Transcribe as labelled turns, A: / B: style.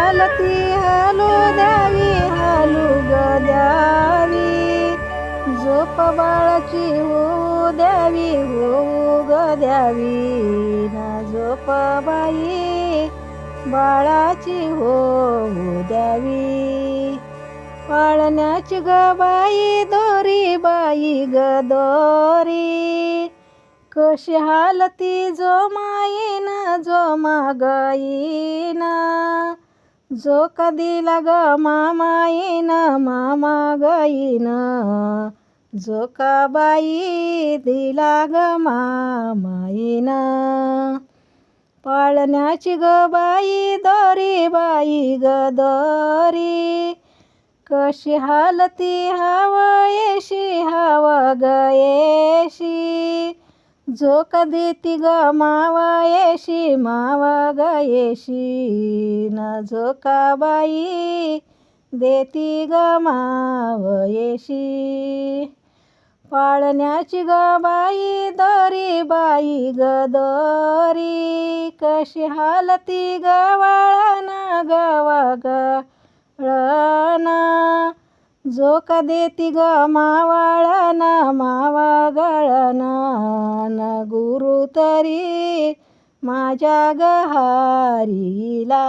A: हालती हालू द्यावी हालू ग द्यावी, झोप बाळाची होऊ द्यावी होऊ ग द्यावी ना, झोप बाई बाळाची होऊ द्यावी. पाळण्याची ग बाई दोरी बाई ग दोरी, कशी हालती जो माईना जो मागाईना, जो कधीला ग मामाईना मामा गाईना, जो का बाई दिला ग मामाईना. पाळण्याची ग बाई दोरी बाई ग दोरी, कशी हालती हवयेशी हवा गयेशी, जो कधी ती ग मावयेशी मावा गयेशी ना, जो का बाई देती ग मावयेशी. पाळण्याची ग बाई दोरी बाई ग दोरी, कशी हालती गवाळना गवा गळना, जो का देती ग मावळना मावा गळना ना, गुरु तरी माझ्या ग हारीला.